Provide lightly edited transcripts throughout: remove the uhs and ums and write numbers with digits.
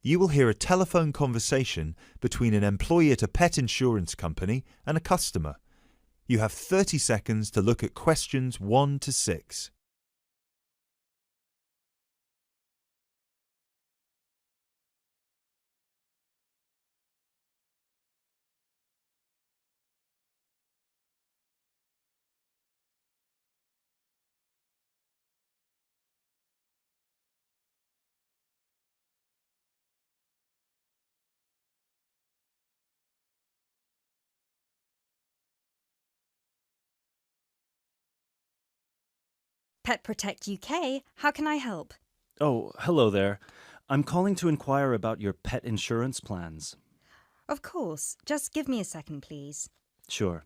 You will hear a telephone conversation between an employee at a pet insurance company and a customer. You have 30 seconds to look at questions 1 to 6. Pet Protect UK, how can I help? Oh, hello there. I'm calling to inquire about your pet insurance plans. Of course, just give me a second, please. Sure.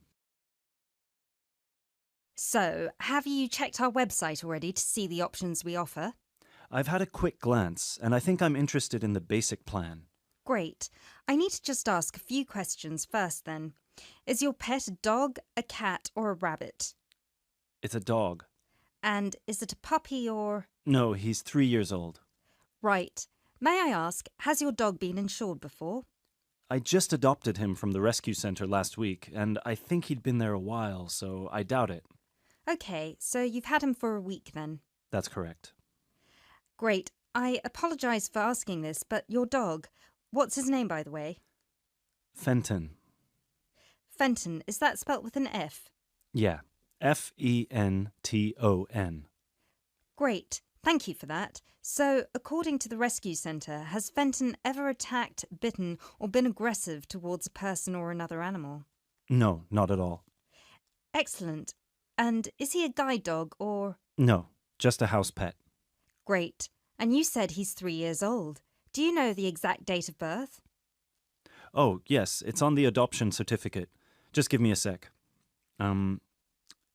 So, have you checked our website already to see the options we offer? I've had a quick glance, and I think I'm interested in the basic plan. Great. I need to just ask a few questions first then. Is your pet a dog, a cat, or a rabbit? It's a dog. And is it a puppy or... No, he's 3 years old. Right. May I ask, has your dog been insured before? I just adopted him from the rescue center last week, and I think he'd been there a while, so I doubt it. Okay, so you've had him for a week then. That's correct. Great. I apologise for asking this, but your dog, what's his name by the way? Fenton. Fenton, is that spelt with an F? Yeah. Fenton. Great. Thank you for that. So, according to the rescue centre, has Fenton ever attacked, bitten, or been aggressive towards a person or another animal? No, not at all. Excellent. And is he a guide dog or... No, just a house pet. Great. And you said he's 3 years old. Do you know the exact date of birth? Oh, yes, it's on the adoption certificate. Just give me a sec.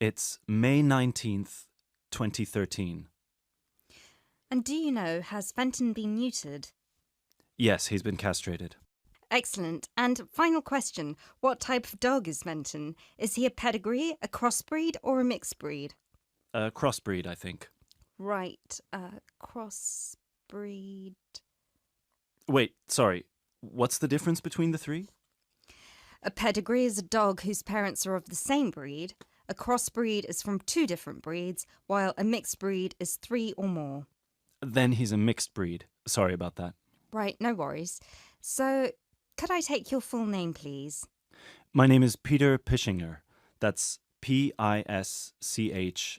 It's May 19th, 2013. And do you know, has Fenton been neutered? Yes, he's been castrated. Excellent. And final question, what type of dog is Fenton? Is he a pedigree, a crossbreed, or a mixed breed? A crossbreed, I think. Right, crossbreed... Wait, sorry. What's the difference between the three? A pedigree is a dog whose parents are of the same breed. A crossbreed is from 2 different breeds, while a mixed breed is 3 or more. Then he's a mixed breed. Sorry about that. Right, no worries. So, could I take your full name, please? My name is Peter Pischinger. That's Pischinger.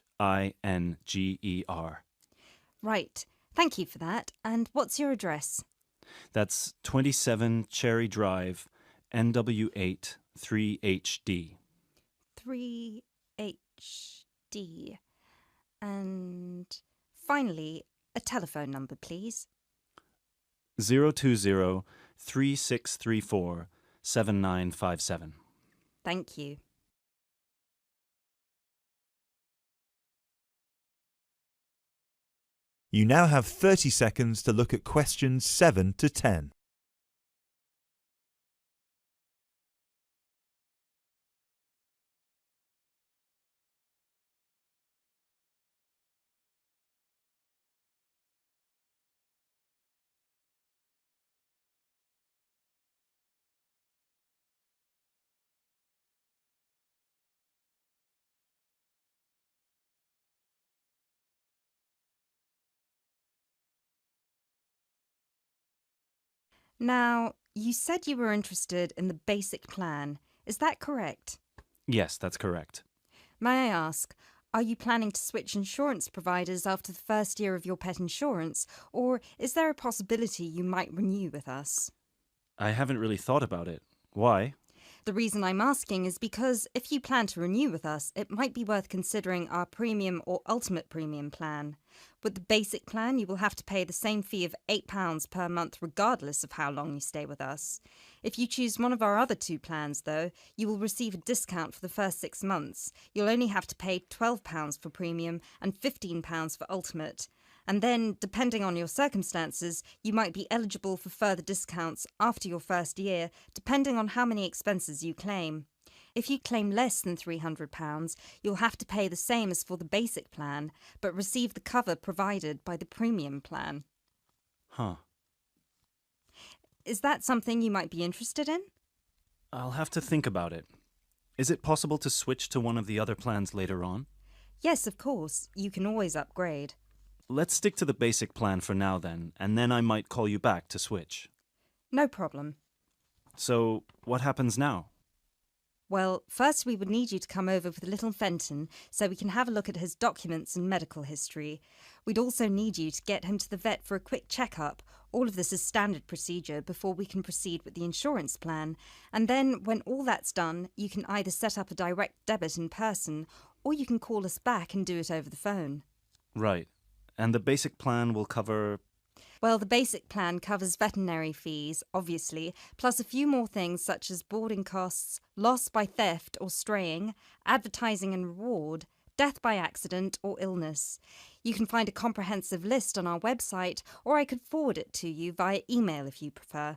Right, thank you for that. And what's your address? That's 27 Cherry Drive, NW8 3HD. 3HD. And finally, a telephone number, please. 020-3634-7957. Thank you. You now have 30 seconds to look at questions 7 to 10. Now, you said you were interested in the basic plan. Is that correct? Yes, that's correct. May I ask, are you planning to switch insurance providers after the first year of your pet insurance, or is there a possibility you might renew with us? I haven't really thought about it. Why? The reason I'm asking is because if you plan to renew with us, it might be worth considering our premium or ultimate premium plan. With the basic plan, you will have to pay the same fee of £8 per month regardless of how long you stay with us. If you choose one of our other 2 plans, though, you will receive a discount for the first 6 months. You'll only have to pay £12 for premium and £15 for ultimate. And then, depending on your circumstances, you might be eligible for further discounts after your first year, depending on how many expenses you claim. If you claim less than £300, you'll have to pay the same as for the basic plan, but receive the cover provided by the premium plan. Huh. Is that something you might be interested in? I'll have to think about it. Is it possible to switch to one of the other plans later on? Yes, of course. You can always upgrade. Let's stick to the basic plan for now then, and then I might call you back to switch. No problem. So, what happens now? Well, first we would need you to come over with little Fenton so we can have a look at his documents and medical history. We'd also need you to get him to the vet for a quick checkup. All of this is standard procedure before we can proceed with the insurance plan. And then, when all that's done, you can either set up a direct debit in person or you can call us back and do it over the phone. Right. And the basic plan will cover... Well, the basic plan covers veterinary fees, obviously, plus a few more things such as boarding costs, loss by theft or straying, advertising and reward, death by accident or illness. You can find a comprehensive list on our website, or I could forward it to you via email if you prefer.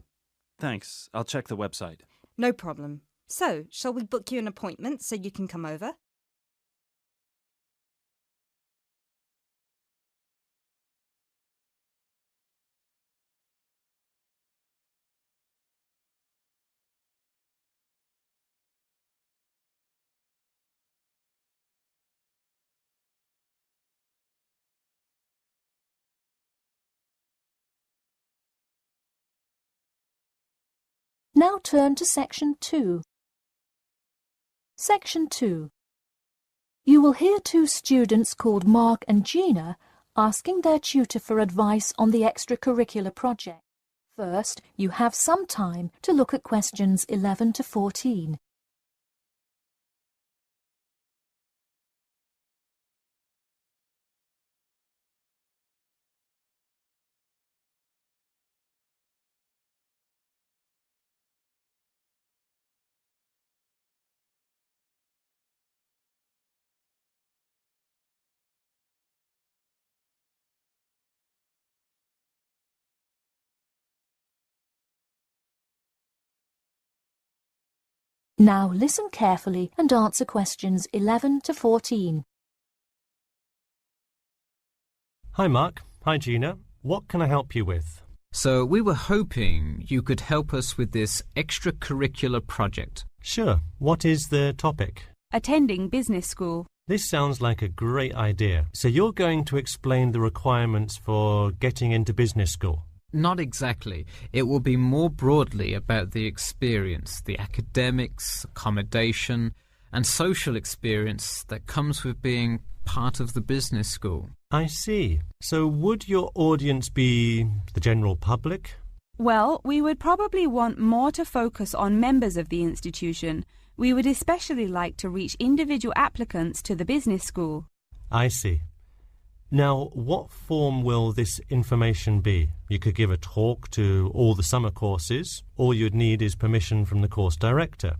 Thanks. I'll check the website. No problem. So, shall we book you an appointment so you can come over? Now turn to Section 2. Section 2. You will hear two students called Mark and Gina asking their tutor for advice on the extracurricular project. First, you have some time to look at questions 11 to 14. Now listen carefully and answer questions 11 to 14. Hi Mark. Hi Gina. What can I help you with? So we were hoping you could help us with this extracurricular project. Sure. What is the topic? Attending business school. This sounds like a great idea. So you're going to explain the requirements for getting into business school? Not exactly. It will be more broadly about the experience, the academics, accommodation, and social experience that comes with being part of the business school. I see. So would your audience be the general public? Well, we would probably want more to focus on members of the institution. We would especially like to reach individual applicants to the business school. I see. Now, what form will this information be? You could give a talk to all the summer courses. All you'd need is permission from the course director.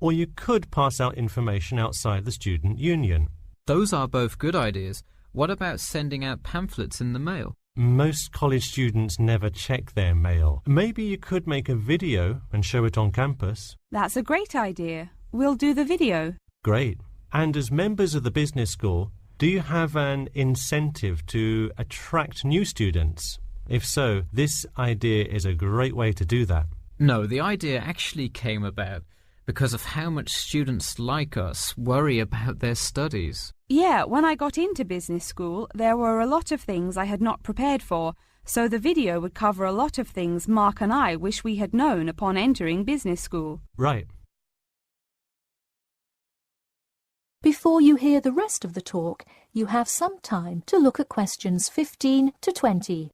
Or you could pass out information outside the student union. Those are both good ideas. What about sending out pamphlets in the mail? Most college students never check their mail. Maybe you could make a video and show it on campus. That's a great idea. We'll do the video. Great. And as members of the business school, do you have an incentive to attract new students? If so, this idea is a great way to do that. No, the idea actually came about because of how much students like us worry about their studies. Yeah, when I got into business school, there were a lot of things I had not prepared for, so the video would cover a lot of things Mark and I wish we had known upon entering business school. Right. Before you hear the rest of the talk, you have some time to look at questions 15 to 20.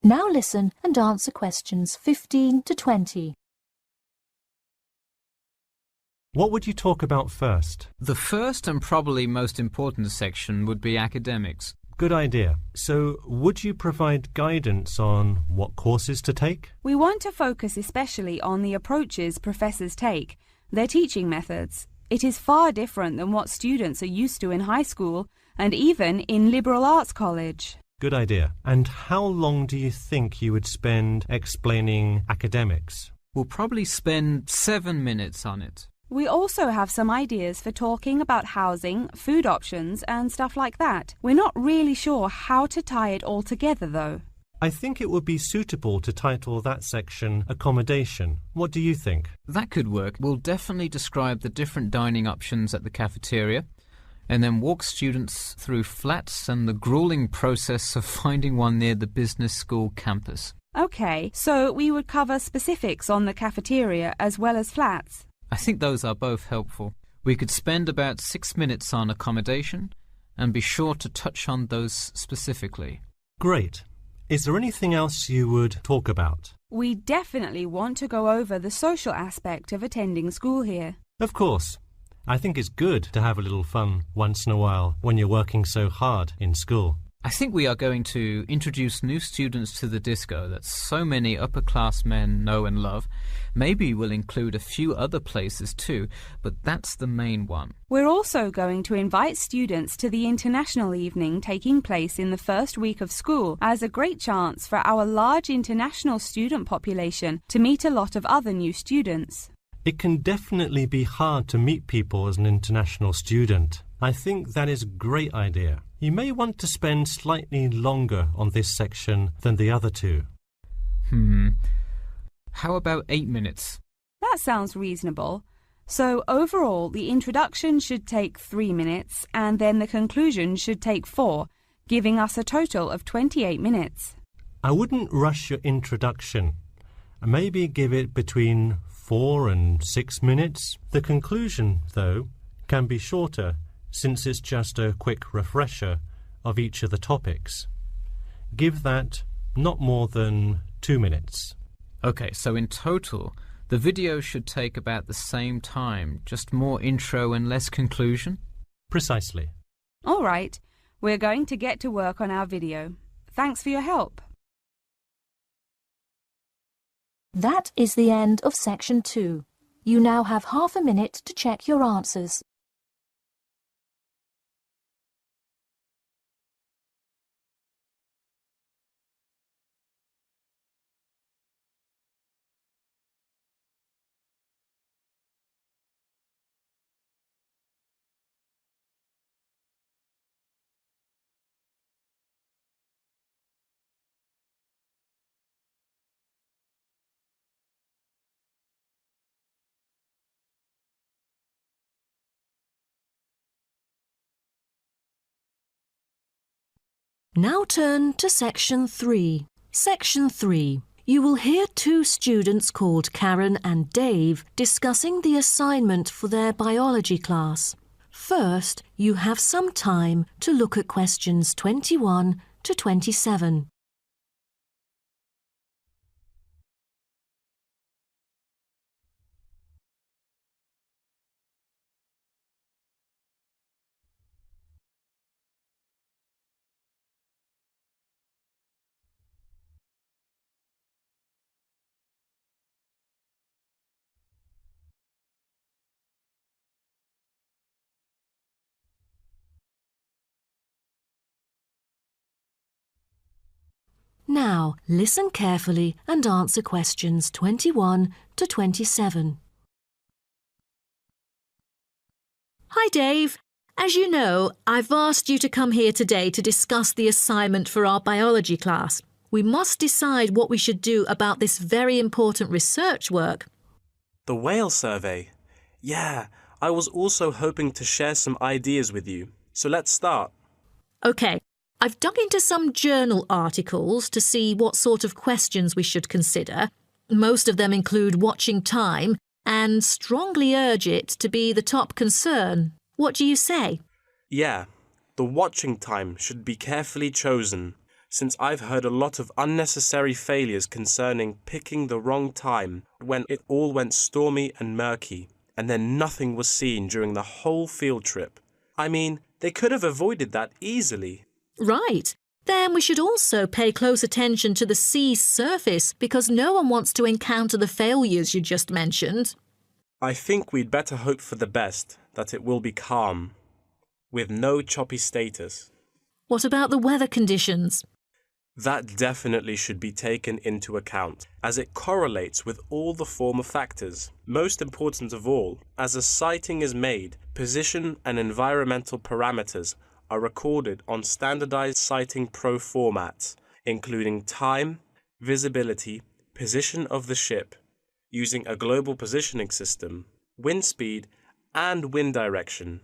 Now listen and answer questions 15 to 20. What would you talk about first? The first and probably most important section would be academics. Good idea. So, would you provide guidance on what courses to take? We want to focus especially on the approaches professors take, their teaching methods. It is far different than what students are used to in high school and even in liberal arts college. Good idea. And how long do you think you would spend explaining academics? We'll probably spend 7 minutes on it. We also have some ideas for talking about housing, food options and stuff like that. We're not really sure how to tie it all together though. I think it would be suitable to title that section Accommodation. What do you think? That could work. We'll definitely describe the different dining options at the cafeteria and then walk students through flats and the grueling process of finding one near the business school campus. Okay, so we would cover specifics on the cafeteria as well as flats. I think those are both helpful. We could spend about 6 minutes on accommodation and be sure to touch on those specifically. Great. Is there anything else you would talk about? We definitely want to go over the social aspect of attending school here. Of course. I think it's good to have a little fun once in a while when you're working so hard in school. I think we are going to introduce new students to the disco that so many upper-class men know and love. Maybe we'll include a few other places too, but that's the main one. We're also going to invite students to the international evening taking place in the first week of school as a great chance for our large international student population to meet a lot of other new students. It can definitely be hard to meet people as an international student. I think that is a great idea. You may want to spend slightly longer on this section than the other two. How about 8 minutes? That sounds reasonable. So overall, the introduction should take 3 minutes and then the conclusion should take 4, giving us a total of 28 minutes. I wouldn't rush your introduction. Maybe give it between 4 and 6 minutes. The conclusion, though, can be shorter since it's just a quick refresher of each of the topics. Give that not more than 2 minutes. Okay, so in total, the video should take about the same time, just more intro and less conclusion? Precisely. All right, we're going to get to work on our video. Thanks for your help. That is the end of section 2. You now have half a minute to check your answers. Now turn to section 3. Section 3. You will hear 2 students called Karen and Dave discussing the assignment for their biology class. First, you have some time to look at questions 21 to 27. Now, listen carefully and answer questions 21 to 27. Hi, Dave. As you know, I've asked you to come here today to discuss the assignment for our biology class. We must decide what we should do about this very important research work. The whale survey? Yeah, I was also hoping to share some ideas with you. So let's start. OK. I've dug into some journal articles to see what sort of questions we should consider. Most of them include watching time and strongly urge it to be the top concern. What do you say? Yeah, the watching time should be carefully chosen, since I've heard a lot of unnecessary failures concerning picking the wrong time when it all went stormy and murky, and then nothing was seen during the whole field trip. I mean, they could have avoided that easily. Right. Then we should also pay close attention to the sea's surface because no one wants to encounter the failures you just mentioned. I think we'd better hope for the best, that it will be calm, with no choppy status. What about the weather conditions? That definitely should be taken into account, as it correlates with all the former factors. Most important of all, as a sighting is made, position and environmental parameters are recorded on standardized sighting pro formats, including time, visibility, position of the ship, using a global positioning system, wind speed, and wind direction.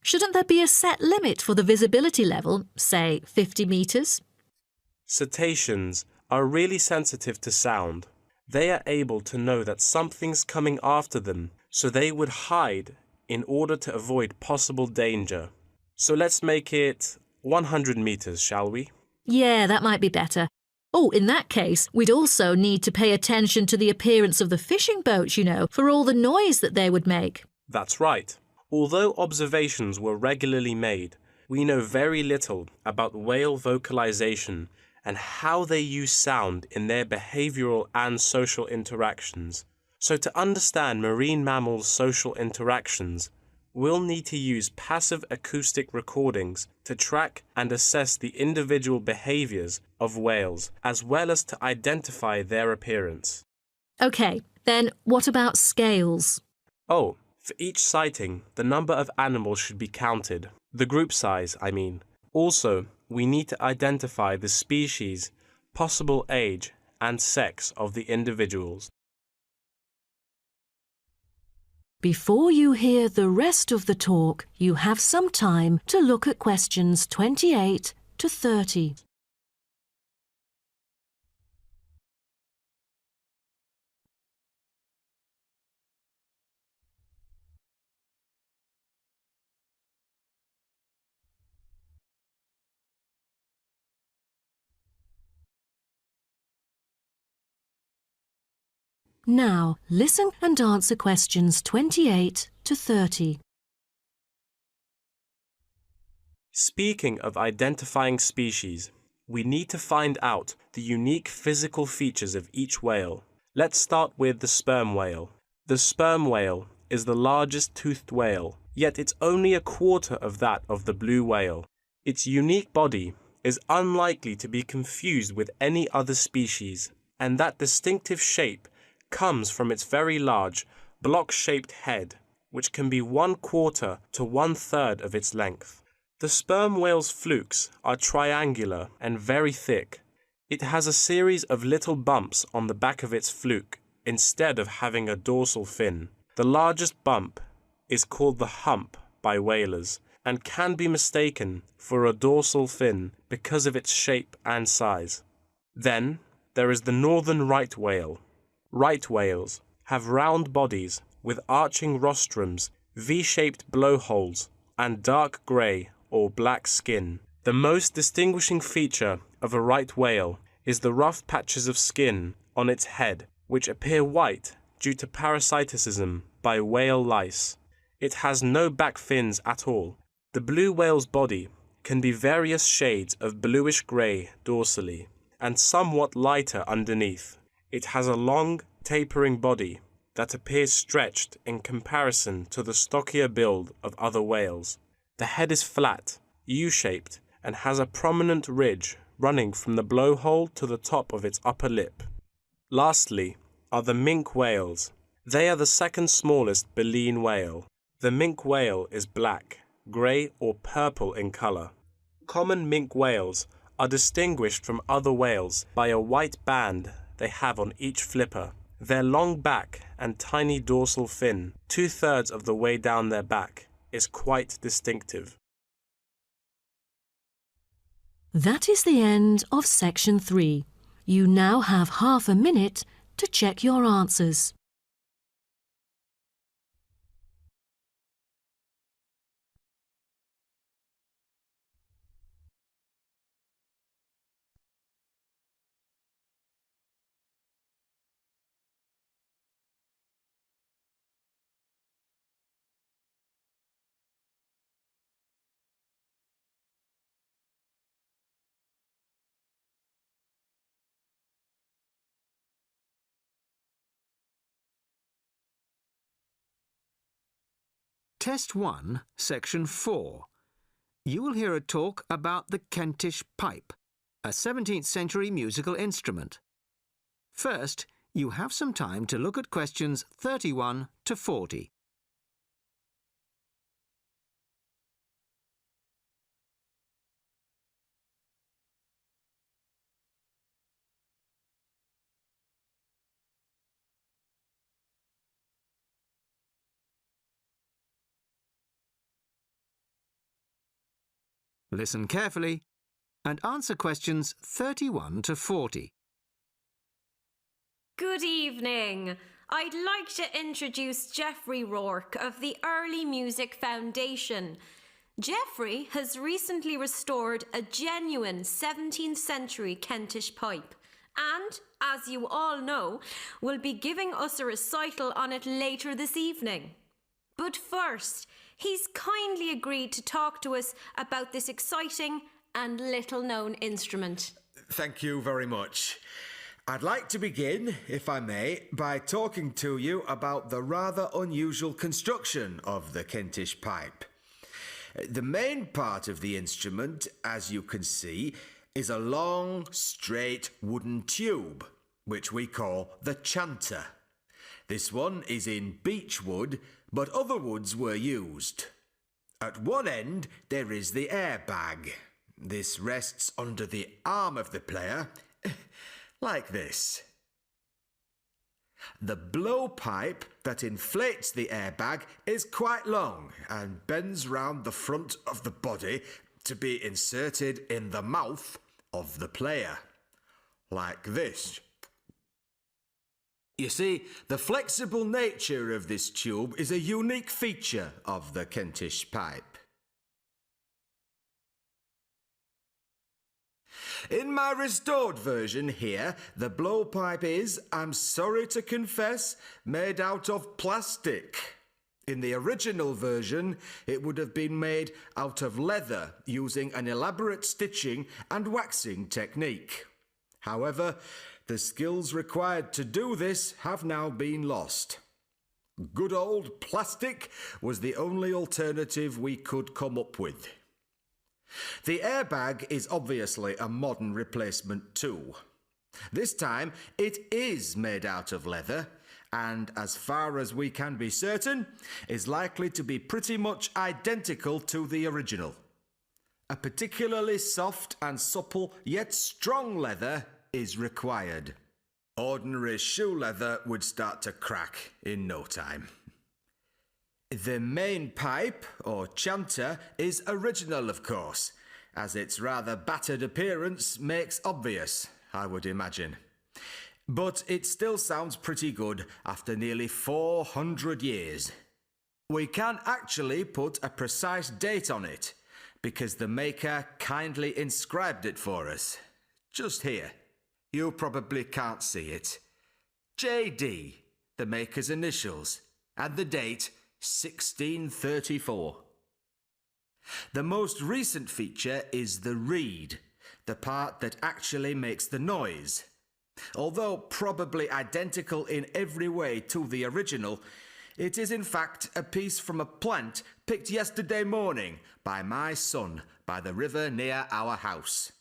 Shouldn't there be a set limit for the visibility level, say 50 metres? Cetaceans are really sensitive to sound. They are able to know that something's coming after them, so they would hide in order to avoid possible danger. So let's make it 100 meters, shall we? Yeah, that might be better. Oh, in that case, we'd also need to pay attention to the appearance of the fishing boats, for all the noise that they would make. That's right. Although observations were regularly made, we know very little about whale vocalization and how they use sound in their behavioral and social interactions. So to understand marine mammals' social interactions, we'll need to use passive acoustic recordings to track and assess the individual behaviors of whales, as well as to identify their appearance. OK, then what about scales? Oh, for each sighting, the number of animals should be counted. The group size, I mean. Also, we need to identify the species, possible age, and sex of the individuals. Before you hear the rest of the talk, you have some time to look at questions 28 to 30. Now, listen and answer questions 28 to 30. Speaking of identifying species, we need to find out the unique physical features of each whale. Let's start with the sperm whale. The sperm whale is the largest toothed whale, yet it's only a quarter of that of the blue whale. Its unique body is unlikely to be confused with any other species, and that distinctive shape comes from its very large, block-shaped head, which can be 1/4 to 1/3 of its length. The sperm whale's flukes are triangular and very thick. It has a series of little bumps on the back of its fluke instead of having a dorsal fin. The largest bump is called the hump by whalers and can be mistaken for a dorsal fin because of its shape and size. Then there is the northern right whale. Right whales have round bodies with arching rostrums, V-shaped blowholes, and dark grey or black skin. The most distinguishing feature of a right whale is the rough patches of skin on its head, which appear white due to parasitism by whale lice. It has no back fins at all. The blue whale's body can be various shades of bluish-grey dorsally and somewhat lighter underneath. It has a long, tapering body that appears stretched in comparison to the stockier build of other whales. The head is flat, U-shaped, and has a prominent ridge running from the blowhole to the top of its upper lip. Lastly are the minke whales. They are the second smallest baleen whale. The minke whale is black, grey or purple in colour. Common minke whales are distinguished from other whales by a white band they have on each flipper. Their long back and tiny dorsal fin, 2/3 of the way down their back, is quite distinctive. That is the end of section 3. You now have half a minute to check your answers. Test 1, Section 4. You will hear a talk about the Kentish pipe, a 17th century musical instrument. First, you have some time to look at questions 31 to 40. Listen carefully and answer questions 31 to 40. Good evening. I'd like to introduce Geoffrey Rourke of the Early Music Foundation. Geoffrey has recently restored a genuine 17th century Kentish pipe and, as you all know, will be giving us a recital on it later this evening. But first, he's kindly agreed to talk to us about this exciting and little-known instrument. Thank you very much. I'd like to begin, if I may, by talking to you about the rather unusual construction of the Kentish pipe. The main part of the instrument, as you can see, is a long, straight wooden tube, which we call the chanter. This one is in beech wood, but other woods were used. At one end, there is the airbag. This rests under the arm of the player, like this. The blowpipe that inflates the airbag is quite long and bends round the front of the body to be inserted in the mouth of the player, like this. You see, the flexible nature of this tube is a unique feature of the Kentish pipe. In my restored version here, the blowpipe is, I'm sorry to confess, made out of plastic. In the original version, it would have been made out of leather using an elaborate stitching and waxing technique. However, the skills required to do this have now been lost. Good old plastic was the only alternative we could come up with. The airbag is obviously a modern replacement too. This time it is made out of leather and, as far as we can be certain, is likely to be pretty much identical to the original. A particularly soft and supple yet strong leather is required. Ordinary shoe leather would start to crack in no time. The main pipe, or chanter, is original, of course, as its rather battered appearance makes obvious, I would imagine. But it still sounds pretty good after nearly 400 years. We can't actually put a precise date on it, because the maker kindly inscribed it for us. Just here. You probably can't see it. JD, the maker's initials, and the date 1634. The most recent feature is the reed, the part that actually makes the noise. Although probably identical in every way to the original, it is in fact a piece from a plant picked yesterday morning by my son by the river near our house.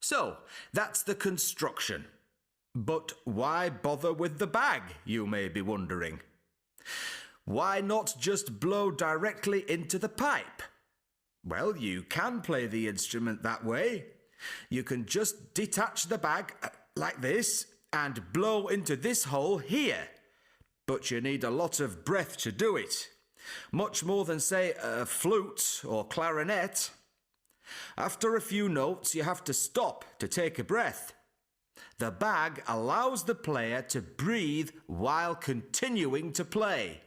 So, that's the construction. But why bother with the bag, you may be wondering? Why not just blow directly into the pipe? Well, you can play the instrument that way. You can just detach the bag like this and blow into this hole here. But you need a lot of breath to do it. Much more than, say, a flute or clarinet. After a few notes, you have to stop to take a breath. The bag allows the player to breathe while continuing to play.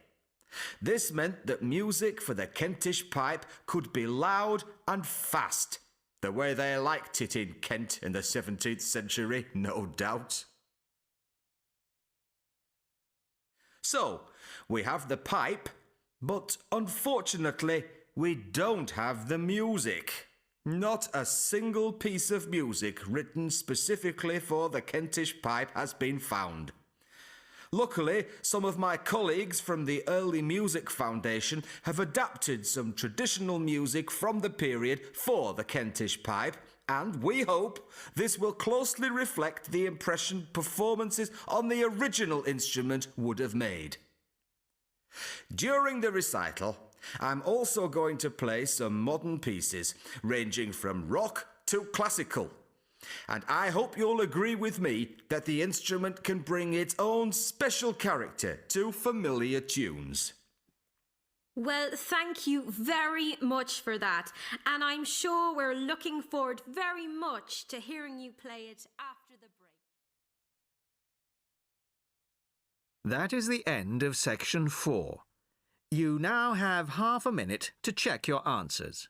This meant that music for the Kentish pipe could be loud and fast, the way they liked it in Kent in the 17th century, no doubt. So, we have the pipe, but unfortunately, we don't have the music. Not a single piece of music written specifically for the Kentish pipe has been found. Luckily, some of my colleagues from the Early Music Foundation have adapted some traditional music from the period for the Kentish pipe, and we hope this will closely reflect the impression performances on the original instrument would have made. During the recital, I'm also going to play some modern pieces, ranging from rock to classical. And I hope you'll agree with me that the instrument can bring its own special character to familiar tunes. Well, thank you very much for that, and I'm sure we're looking forward very much to hearing you play it after the break. That is the end of section 4. You now have half a minute to check your answers.